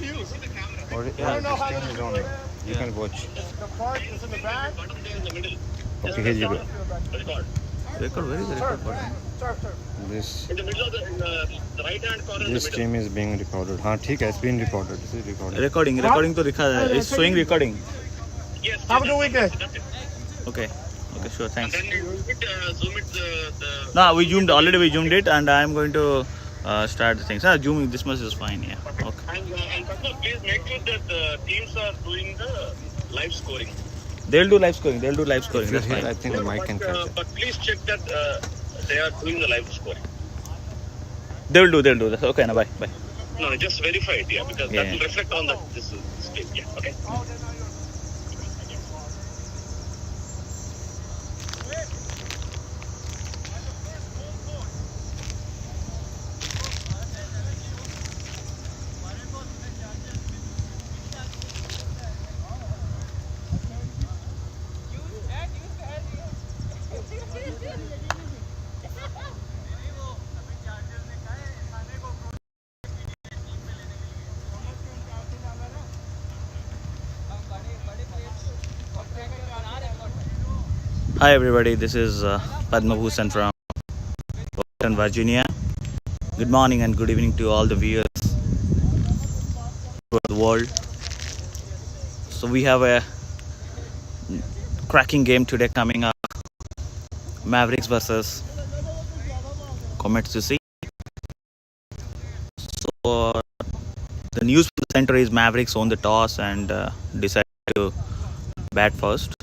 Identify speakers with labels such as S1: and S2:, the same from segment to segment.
S1: Or
S2: Yeah.
S1: this thing is on. You can watch.
S3: The part is in the back.
S1: Okay, here you go.
S2: Record, where is the record button?
S1: This
S3: In the middle of the right hand corner.
S1: this stream is being recorded. हाँ ठीक है, it's being recorded. This is recorded.
S2: Recording to it's showing recording.
S3: Yes. Have a good weekend.
S2: Okay, sure, thanks.
S3: Then you zoom it
S2: No, we zoomed it, and I'm going to start the things. Zooming this much is fine, yeah. Okay.
S3: And please make sure that the teams are doing the live scoring.
S2: They'll do live scoring.
S1: If you're
S2: That's
S1: here,
S2: fine.
S1: I think the mic can catch it.
S3: But please check that they are doing the live scoring.
S2: They'll do that. Okay, now bye.
S3: No, just verify it, yeah, because
S2: Yeah.
S3: that will reflect on this screen. Yeah, okay.
S2: Hi everybody, this is Padma Bhusan from Western Virginia. Good morning and good evening to all the viewers throughout the world. So we have a cracking game today coming up. Mavericks versus Comets, you see. So the news from the center is Mavericks won the toss and decided to bat first.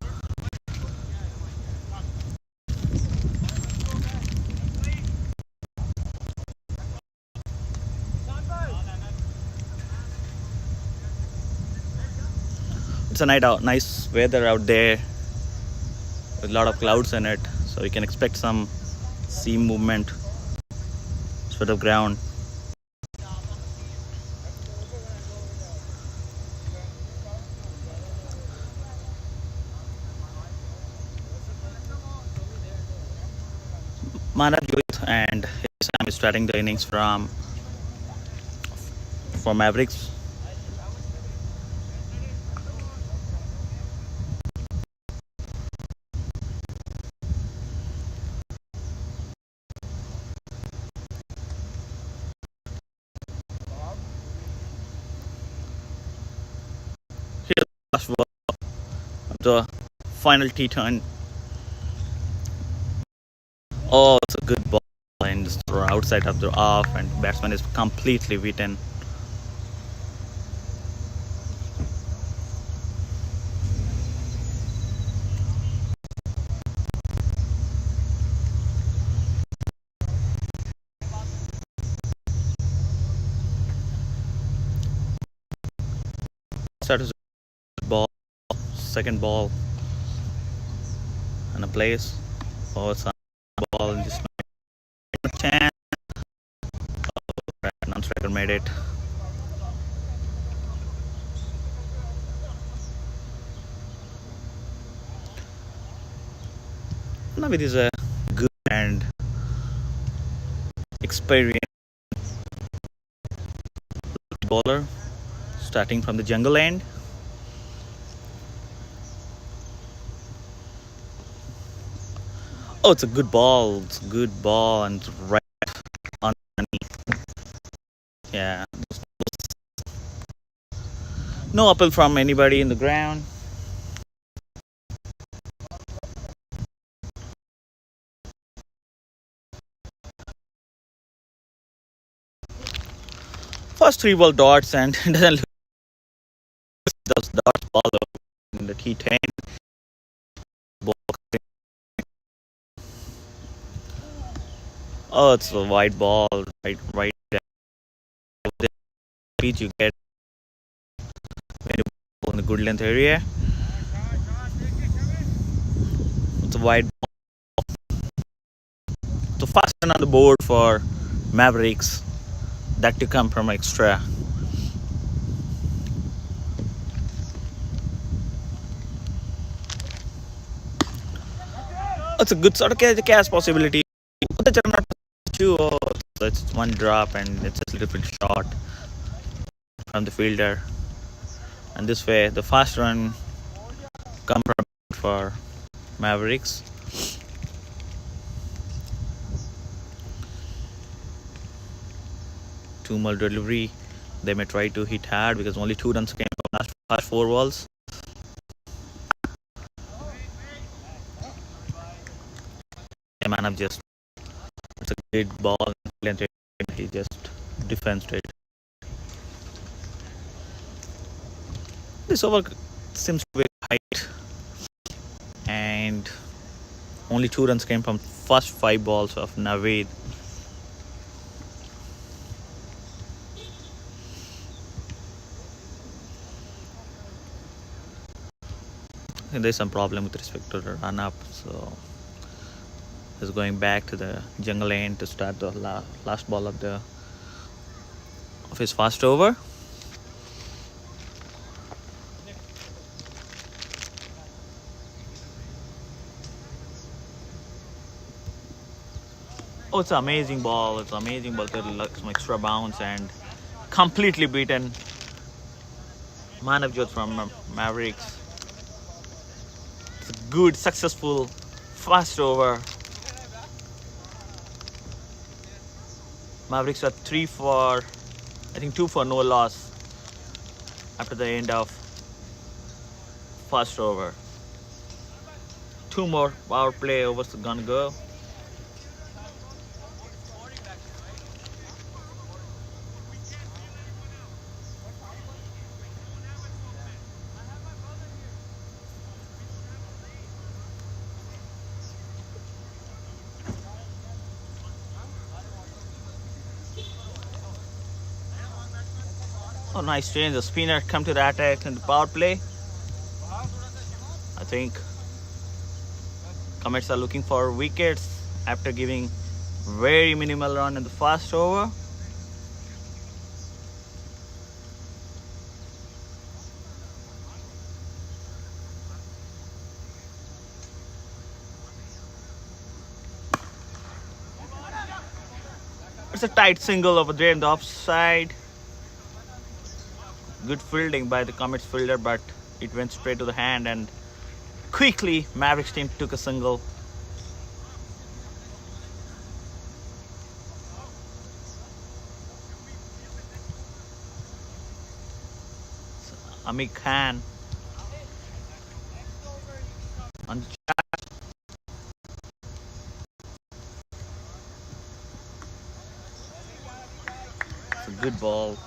S2: It's a night out, nice weather out there with a lot of clouds in it, so we can expect some sea movement, sort of ground. Manav Jyoth and Sam is starting the innings for Mavericks. Here's the last ball of the final T-10. Oh, it's a good ball and just outside of the off, and batsman is completely beaten. That is a ball, second ball, and a place. Oh, it's a ball in this chance. Oh, non-striker made it. Navid is a good and experienced bowler, starting from the jungle end. Oh, it's a good ball. It's a good ball and right underneath. Yeah. No appeal from anybody in the ground. First 3 ball dots and doesn't look those dots ball in the T-10. Oh, it's a wide ball, right there. The speed you get when you ball in the good length area. It's a wide ball. So fast run on the board for Mavericks. That to come from extra. It's a good sort of catch possibility. Oh, so it's one drop and it's just a little bit short. from the fielder, and this way the fast run come from for Mavericks. Two more delivery. They may try to hit hard because only 2 runs came from last 4 balls. A man up just, it's a great ball. He just defends it. This over seems to be tight, and only 2 runs came from first 5 balls of Naveed. There's some problem with respect to the run up, so he's going back to the jungle lane to start the last ball of his fast over. Oh, it's an amazing ball. It's an amazing ball. Some extra bounce and completely beaten Manavjot from Mavericks. It's a good, successful, fast over. Mavericks are 2 for no loss after the end of first over. 2 more power play overs are gonna go. Oh, nice change. The spinner come to the attack and the power play. I think Comets are looking for wickets after giving very minimal run in the first over. It's a tight single over there in the offside. Good fielding by the Comets fielder, but it went straight to the hand, and quickly Mavericks team took a single. So, Amit Khan on the chat. It's a good ball.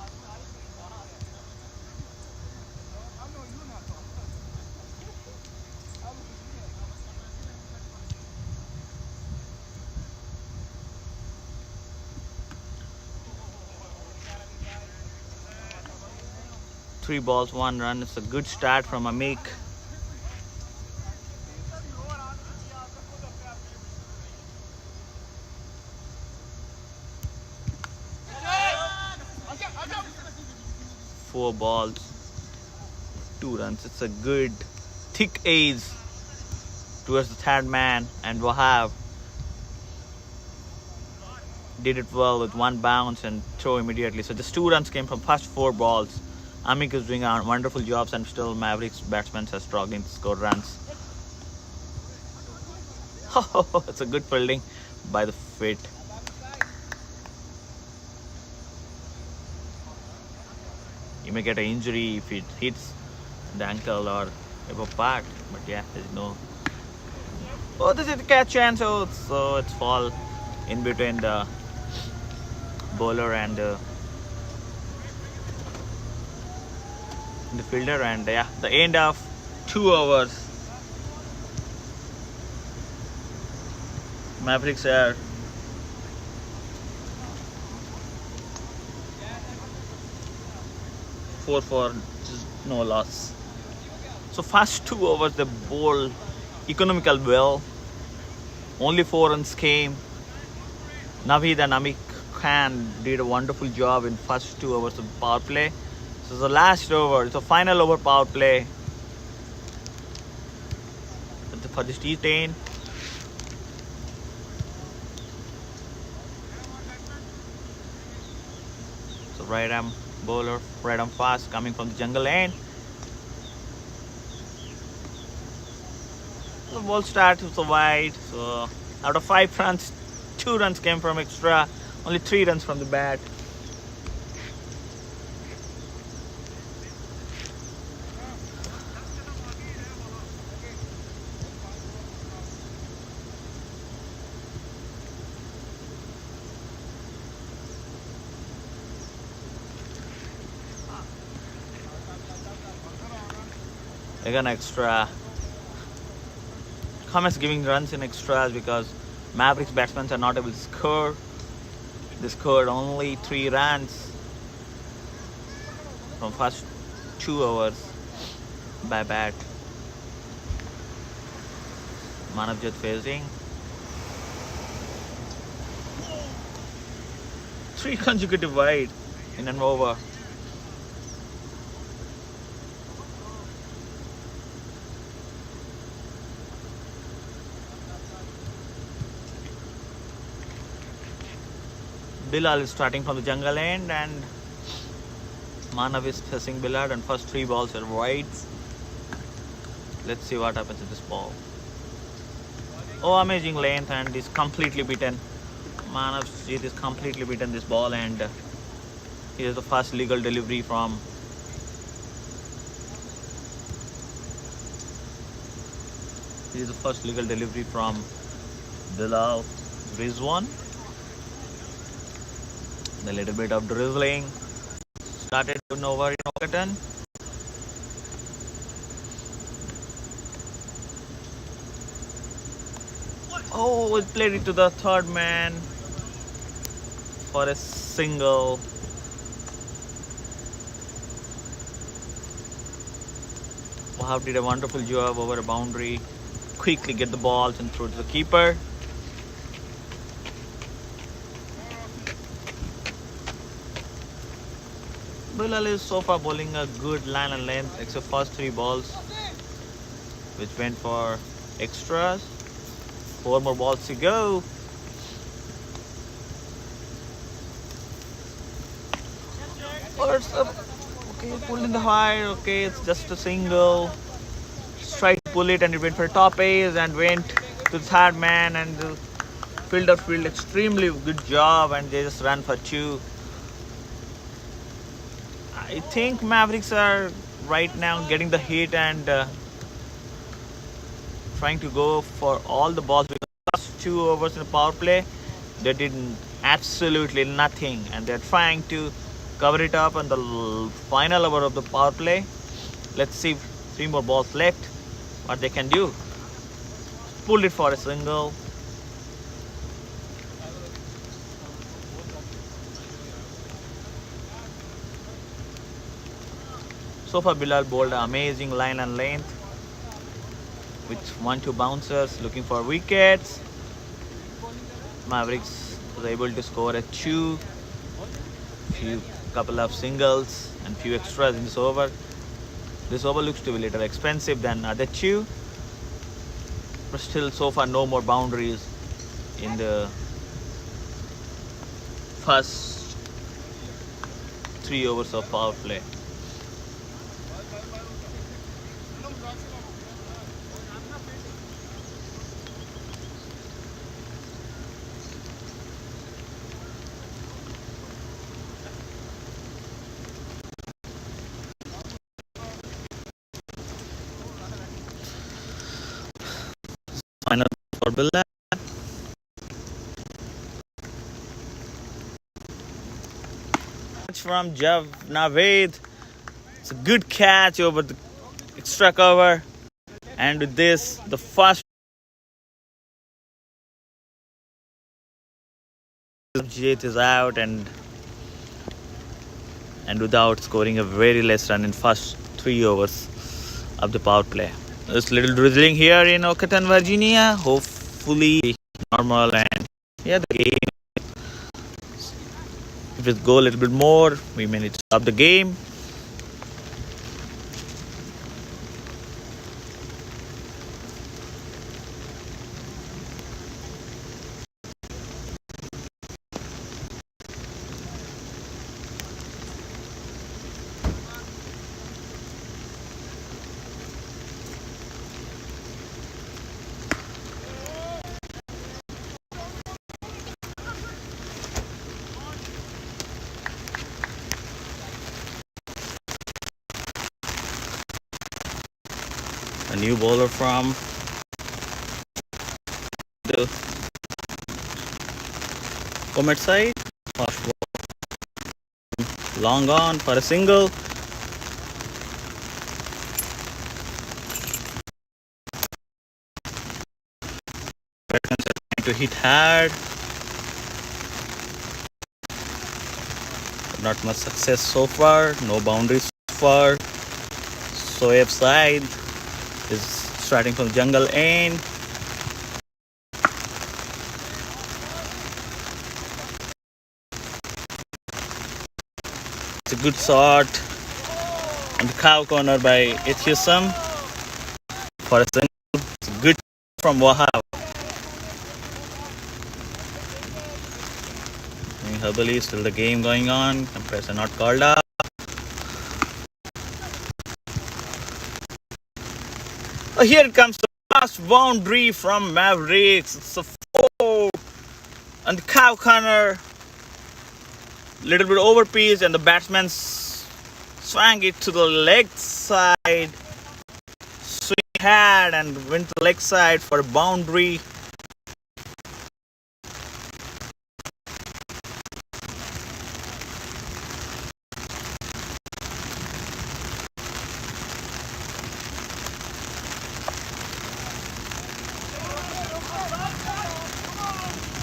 S2: Three balls, 1 run. It's a good start from Amik. Four balls, 2 runs. It's a good thick ace towards the third man, and Wahab did it well with 1 bounce and throw immediately. So just 2 runs came from first 4 balls. Amik is doing a wonderful job, and still Mavericks batsmen are struggling to score runs. Oh, it's a good fielding by the fit. You may get an injury if it hits the ankle or above part, but yeah, there's no. Oh, this is a catch chance, so it's fall in between the bowler and the fielder, and yeah, the end of 2 overs. Mavericks are four for just no loss. So first 2 overs they bowl economical well. Only 4 runs came. Naveed and Amik Khan did a wonderful job in first 2 overs of power play. So the last over, it's a final over power play for this T-10. So right arm bowler, right arm fast, coming from the jungle end. The ball starts with a wide. So out of 5 runs, 2 runs came from extra, only 3 runs from the bat. Again extra. Comets giving runs in extras because Mavericks batsmen are not able to score. They scored only 3 runs from first 2 overs by bat. Manavjit facing 3 consecutive wide in an over. Bilal is starting from the jungle end and Manav is facing Bilal, and first 3 balls are wide. Let's see what happens with this ball. Oh, amazing length, and is completely beaten. Manav Jeet is completely beaten this ball, and here's the first legal delivery from Bilal Rizwan. A little bit of drizzling started to over in Oketon. Oh, it played it to the third man for a single. Wahab did a wonderful job over a boundary. Quickly get the balls and throw to the keeper. Bilal is so far bowling a good line and length, except first 3 balls, which went for extras. 4 more balls to go. First up. Okay, pulled in the high. Okay, it's just a single. Tried to pull it and it went for top ace and went to the third man, and the fielder fielded extremely good job, and they just ran for 2. I think Mavericks are right now getting the hit and trying to go for all the balls, because the last 2 overs in the power play they did absolutely nothing, and they're trying to cover it up on the final over of the power play. Let's see, 3 more balls left, what they can do. Pulled it for a single. So far Bilal bowled an amazing line and length with 1-2 bouncers looking for wickets. Mavericks was able to score a 2, couple of singles and few extras in this over. This over looks to be a little expensive than other 2, but still so far no more boundaries in the first 3 overs of power play. Final for Bilal. From Jav Naveed. It's a good catch over the extra cover, and with this, the first Jit is out, and without scoring a very less run in first 3 overs of the power play. There's a little drizzling here in Oketon, Virginia. Hopefully normal, and yeah, the game, if it go a little bit more, we may need to stop the game. A new bowler from the Comet side. Fast ball. Long on for a single. Batsmen are trying to hit hard. Not much success so far. No boundaries so far. Soeb side is starting from jungle end. It's a good shot and cow corner by Ethusam for a single. It's a good from Wahab. Herbally still the game going on. Compressor not called up. Oh, here it comes the last boundary from Mavericks. It's a 4 and the cow corner. Little bit over piece and the batsman swung it to the leg side. Swing hard and went to the leg side for a boundary.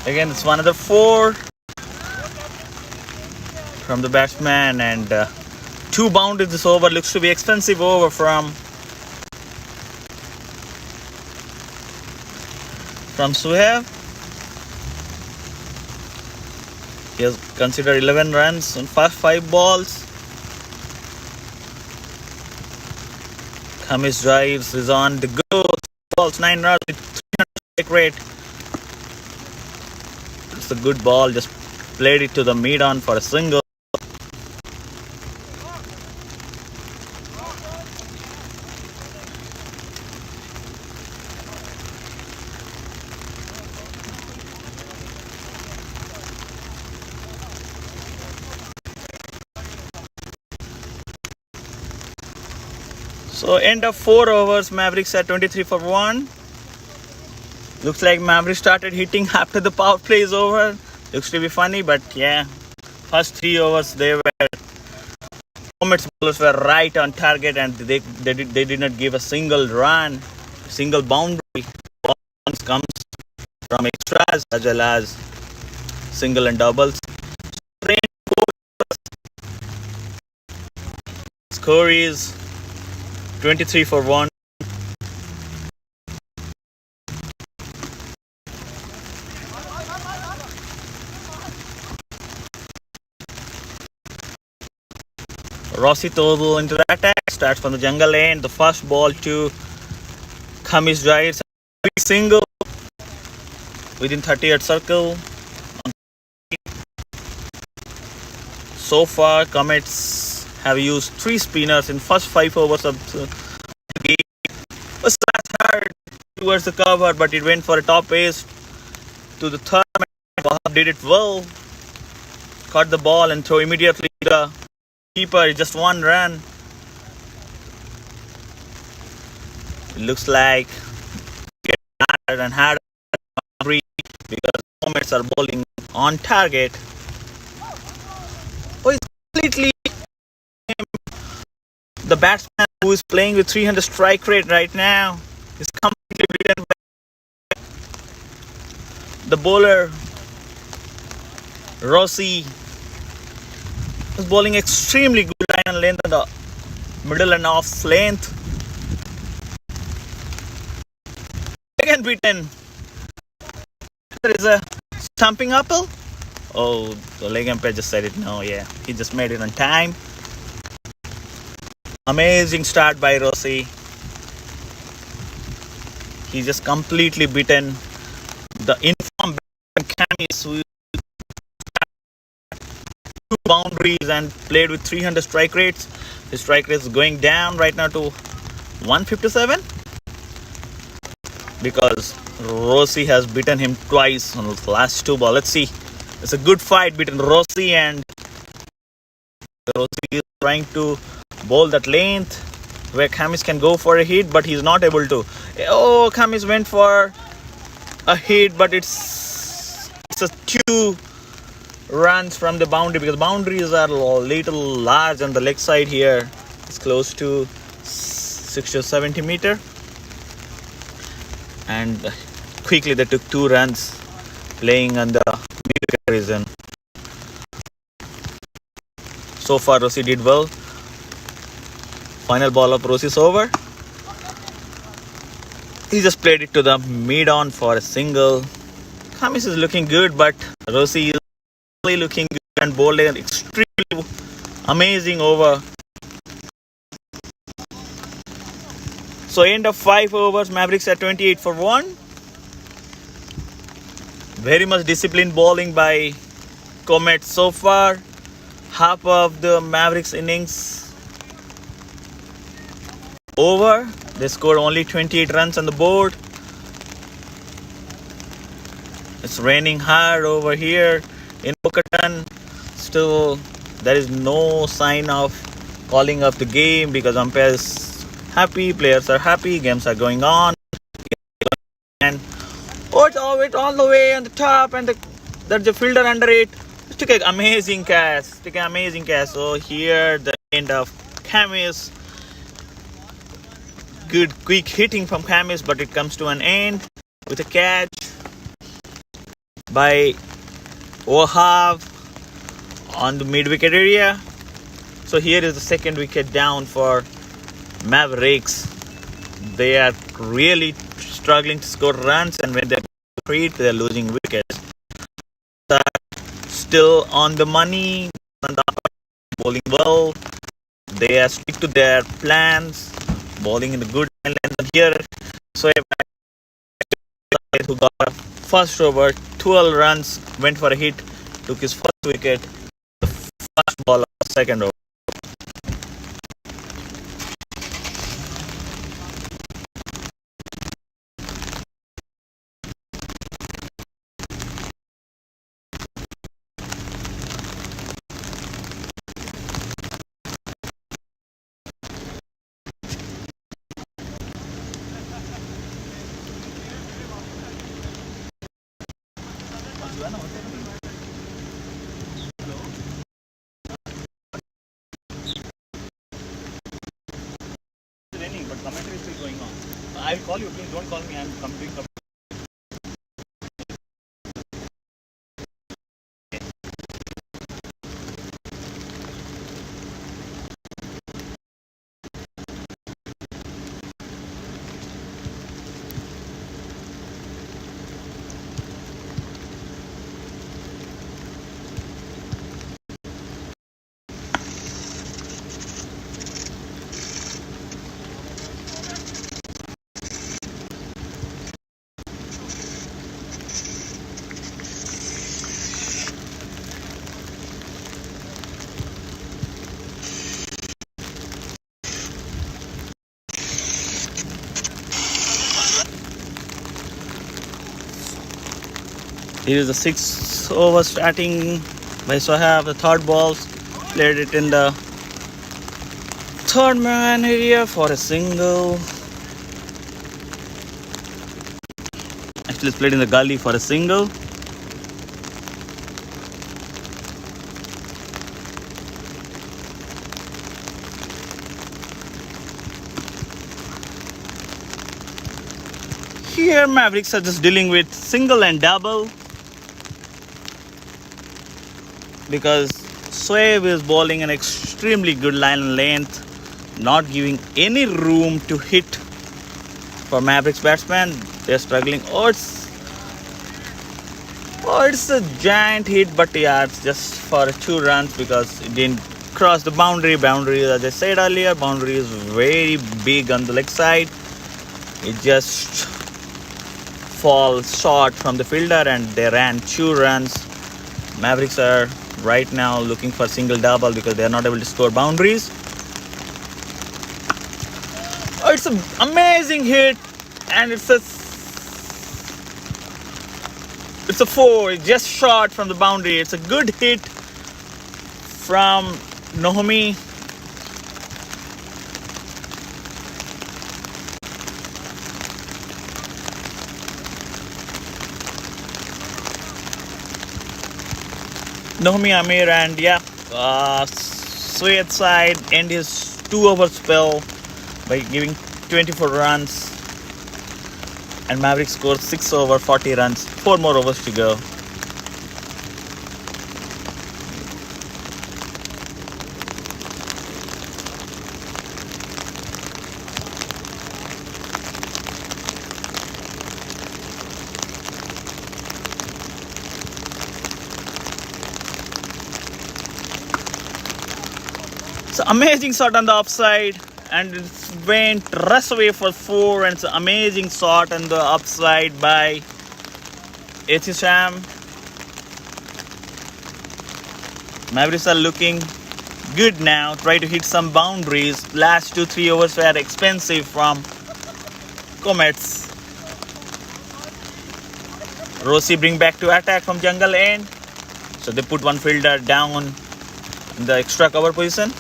S2: Again, it's another 4 from the batsman and 2 boundaries this over. Looks to be expensive over from Suhaib. He has considered 11 runs on first 5 balls. Comets drives is on the go. Balls 9 runs with 300 strike rate. It's a good ball. Just played it to the mid on for a single. So end of 4 overs, Mavericks at 23 for 1. Looks like Mavericks started hitting after the power play is over. Looks to be funny, but yeah, first 3 overs Comets bowlers were right on target and they did not give a single run, single boundary. Bounce comes from extras as well as single and doubles. Score is 23 for 1. Rossi total into the attack, starts from the jungle end. The first ball to Comets drives, single within 30-yard circle. So far, Comets have used 3 spinners in first 5 overs of the game. Was hard towards the cover, but it went for a top ace to the third man. Wahab did it well. Caught the ball and throw immediately to the keeper. Just 1 run. It looks like get harder and harder because Comets are bowling on target. Oh, it's completely the batsman who is playing with 300 strike rate right now is completely beaten by the bowler Rossi. Is bowling extremely good line and length on the middle and off length. Again beaten. There is a stumping apple. Oh, the leg umpire just said it. No, yeah, he just made it on time. Amazing start by Rossi. He just completely beaten the informed Comets who 2 boundaries and played with 300 strike rates. His strike rate is going down right now to 157 because Rossi has beaten him twice on the last 2 balls. Let's see. It's a good fight between Rossi and Rossi is trying to bowl that length. where Comets can go for a hit, but he's not able to. Oh, Comets went for a hit, but it's a 2 runs from the boundary, because boundaries are a little large on the leg side here. It's close to 60 or 70 meter, and quickly they took 2 runs playing on the mid region. So far Rossi did well. Final ball of Rossi's over. He just played it to the mid on for a single. Comets is looking good, but Rossi is really looking good and bowled an extremely amazing over. So end of 5 overs, Mavericks at 28 for 1. Very much disciplined bowling by Comets so far. Half of the Mavericks innings over. They scored only 28 runs on the board. It's raining hard over here in Bokatan. Still, there is no sign of calling of the game because umpires happy, players are happy, games are going on. And it's all the way on the top, and there's a fielder under it. Took an amazing catch. So here the end of Comets. Good quick hitting from Comets, but it comes to an end with a catch by Wahab on the mid wicket area. So here is the second wicket down for Mavericks. They are really struggling to score runs, and when they're losing wickets. Still on the money, bowling well. They are stick to their plans, bowling in the good length here. So who got a first over, 12 runs, went for a hit, took his first wicket, the first ball of the second over. But commentary is still going on. I will call you, please don't call me. I'm doing commentary. Here is the 6th over starting by Sohaib. The third balls played it in the third man area for a single. Actually, it's played in the gully for a single. Here, Mavericks are just dealing with single and double, because Sohaib is bowling an extremely good line and length, not giving any room to hit for Mavericks batsmen. They're struggling. It's a giant hit, but yeah, it's just for 2 runs because it didn't cross the boundary. Boundary, as I said earlier, boundary is very big on the leg side. It just falls short from the fielder, and they ran 2 runs. Mavericks are right now looking for single double because they are not able to score boundaries. It's an amazing hit, and it's a 4. It's just short from the boundary. It's a good hit from Naomi. Nohmi Amir and Syed side end his 2-over spell by giving 24 runs, and Mavericks scored 6 over 40 runs. 4 more overs to go. So amazing shot on the upside, and it went rest away for 4, and it's an amazing shot on the upside by Ethisham. Mavericks are looking good now. Try to hit some boundaries. Last 2-3 overs were expensive from Comets. Rossi bring back to attack from jungle end. So they put one fielder down in the extra cover position.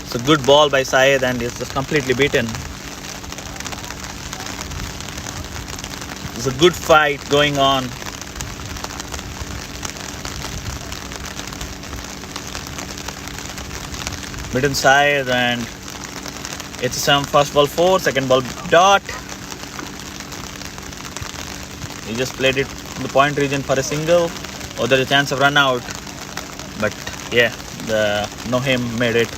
S2: It's a good ball by Syed, and it's just completely beaten. It's a good fight going on. Beaten Syed, and it's some first ball 4, second ball dot. He just played it in the point region for a single. Oh, there's a chance of run out. But yeah, the Nohim made it.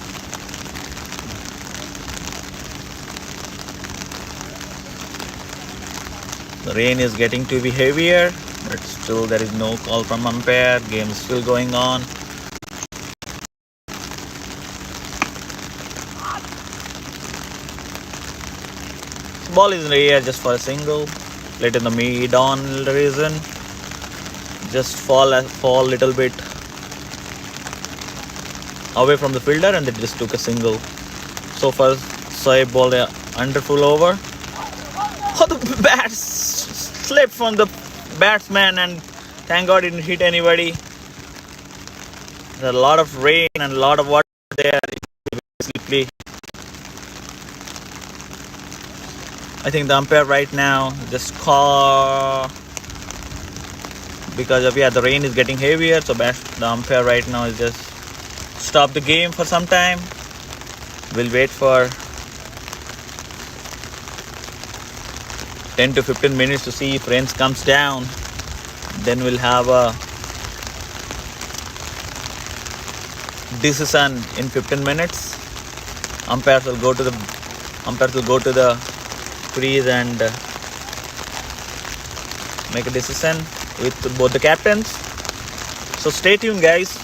S2: The rain is getting to be heavier, but still there is no call from umpire. Game is still going on. Ball is in the air just for a single. Late in the mid-on reason. Just fall little bit away from the fielder, and they just took a single. So far, Saib ball under full over. Oh, the bat slipped from the batsman, and thank God it didn't hit anybody. There's a lot of rain and a lot of water there. Basically, I think the umpire right now just call because of the rain is getting heavier. So the umpire right now is just stop the game for some time. We'll wait for 10 to 15 minutes to see if rain comes down. Then we'll have a decision in 15 minutes. Umpires will go to the crease and make a decision with both the captains. So stay tuned, guys.